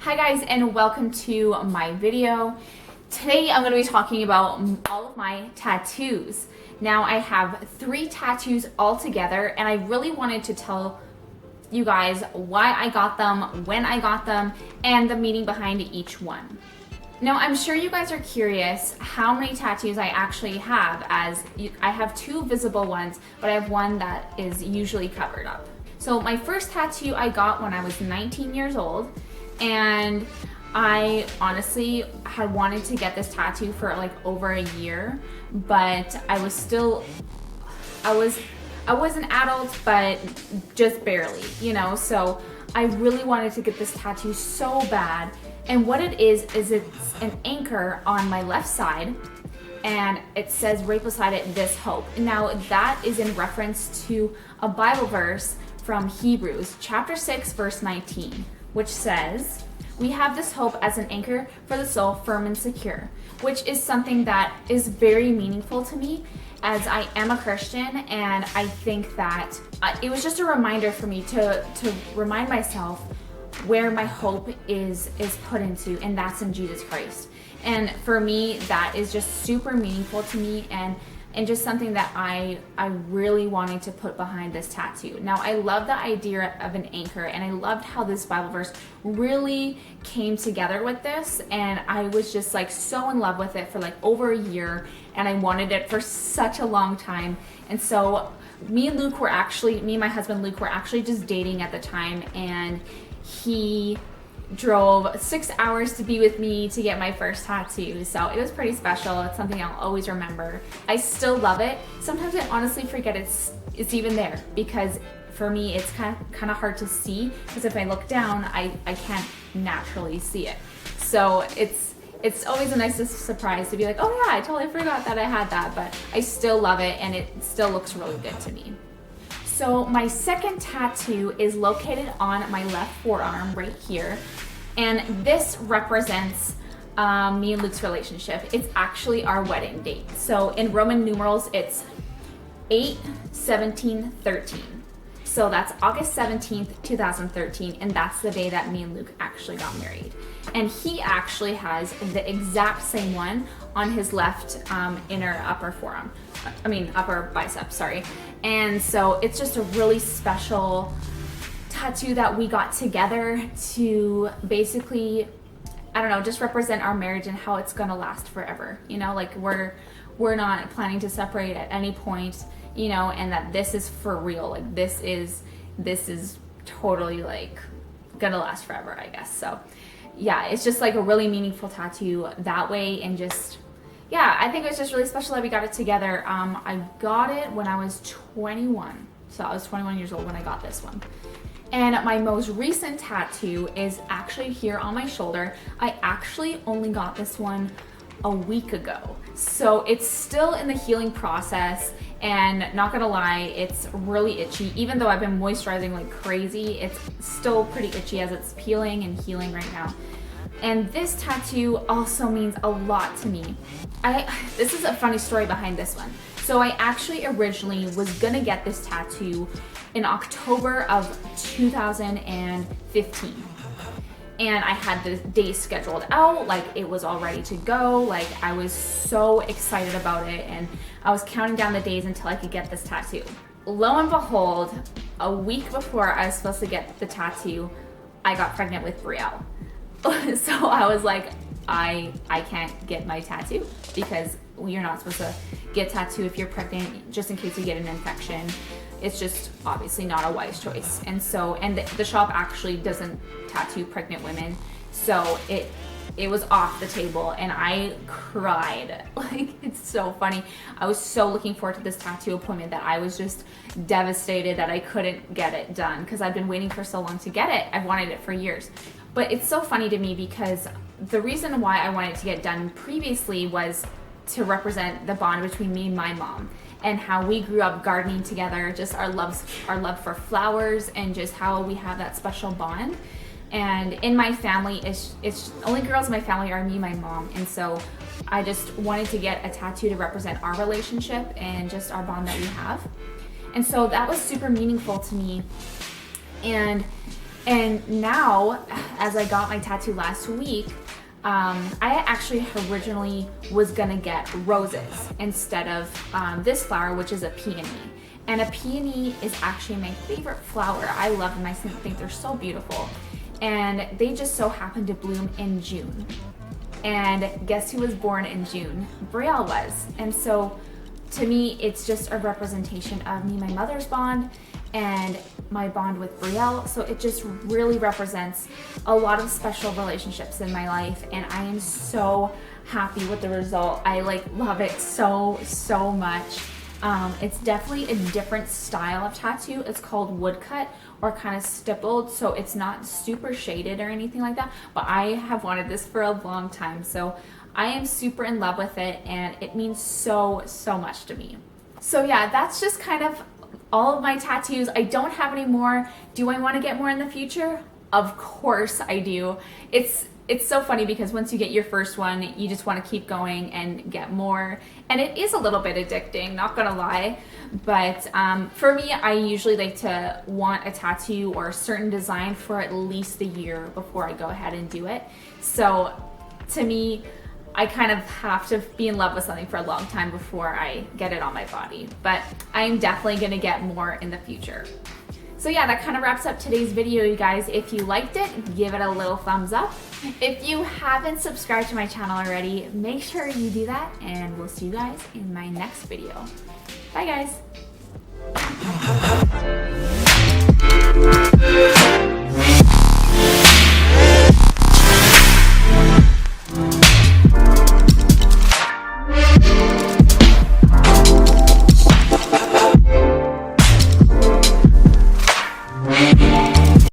Hi guys, and welcome to my video. Today I'm going to be talking about all of my tattoos. Now I have 3 tattoos all together, and I really wanted to tell you guys why I got them, when I got them, and the meaning behind each one. Now I'm sure you guys are curious how many tattoos I actually have, as I have 2 visible ones, but I have one that is usually covered up. So my first tattoo I got when I was 19 years old, and I honestly had wanted to get this tattoo for like over a year, but I was an adult, but just barely, so I really wanted to get this tattoo so bad. And what it is it's an anchor on my left side, and it says right beside it, "This hope." Now that is in reference to a Bible verse from Hebrews chapter 6 verse 19, which says, "We have this hope as an anchor for the soul, firm and secure," which is something that is very meaningful to me, as I am a Christian, and I think that it was just a reminder for me to remind myself where my hope is put into, and that's in Jesus Christ. And for me, that is just super meaningful to me, and just something that I really wanted to put behind this tattoo. Now, I love the idea of an anchor, and I loved how this Bible verse really came together with this, and I was just like so in love with it for like over a year, and I wanted it for such a long time. And so me and my husband Luke were actually just dating at the time, and he drove 6 hours to be with me to get my first tattoo. So it was pretty special. It's something I'll always remember. I still love it. Sometimes I honestly forget it's even there, because for me it's kind of hard to see, because if I look down I can't naturally see it. So it's always a nice surprise to be like, oh yeah, I totally forgot that I had that, but I still love it, and it still looks really good to me. So my second tattoo is located on my left forearm right here, and this represents me and Luke's relationship. It's actually our wedding date. So in Roman numerals, it's 8/17/13. So that's August 17th, 2013, and that's the day that me and Luke actually got married. And he actually has the exact same one on his left upper bicep, sorry. And so it's just a really special tattoo that we got together to basically, just represent our marriage and how it's gonna last forever. Like we're not planning to separate at any point, and that this is for real. Like this is totally like gonna last forever, I guess. So yeah, it's just like a really meaningful tattoo that way, and just, yeah, I think it was just really special that we got it together. I got it when I was 21. So I was 21 years old when I got this one. And my most recent tattoo is actually here on my shoulder. I actually only got this one a week ago. So it's still in the healing process, and not gonna lie, it's really itchy. Even though I've been moisturizing like crazy, it's still pretty itchy as it's peeling and healing right now. And this tattoo also means a lot to me. This is a funny story behind this one. So I actually originally was gonna get this tattoo in October of 2015. And I had the day scheduled out, like it was all ready to go. Like I was so excited about it, and I was counting down the days until I could get this tattoo. Lo and behold, a week before I was supposed to get the tattoo, I got pregnant with Brielle. So I was like, I can't get my tattoo, because you're not supposed to get a tattoo if you're pregnant, just in case you get an infection. It's just obviously not a wise choice. And the shop actually doesn't tattoo pregnant women. So it was off the table, and I cried. Like, it's so funny. I was so looking forward to this tattoo appointment that I was just devastated that I couldn't get it done, because I've been waiting for so long to get it. I've wanted it for years. But it's so funny to me, because the reason why I wanted to get it done previously was to represent the bond between me and my mom, and how we grew up gardening together, just our love for flowers, and just how we have that special bond. And in my family, it's only girls in my family are me and my mom, and so I just wanted to get a tattoo to represent our relationship and just our bond that we have. And so that was super meaningful to me. And And now, as I got my tattoo last week, I actually originally was gonna get roses instead of this flower, which is a peony. And a peony is actually my favorite flower. I love them, I think they're so beautiful. And they just so happen to bloom in June. And guess who was born in June? Brielle was. And so to me, it's just a representation of me, my mother's bond, and my bond with Brielle. So it just really represents a lot of special relationships in my life, and I am so happy with the result. I love it so much. It's definitely a different style of tattoo. It's called woodcut or kind of stippled, so it's not super shaded or anything like that, but I have wanted this for a long time, so I am super in love with it, and it means so much to me. So yeah, that's just kind of all of my tattoos. I don't have any more. Do I want to get more in the future? Of course I do. It's so funny because once you get your first one, you just want to keep going and get more. And it is a little bit addicting, not gonna lie. But for me, I usually like to want a tattoo or a certain design for at least a year before I go ahead and do it. So to me, I kind of have to be in love with something for a long time before I get it on my body. But I'm definitely gonna get more in the future. So yeah, that kind of wraps up today's video, you guys. If you liked it, give it a little thumbs up. If you haven't subscribed to my channel already, make sure you do that, and we'll see you guys in my next video. Bye guys.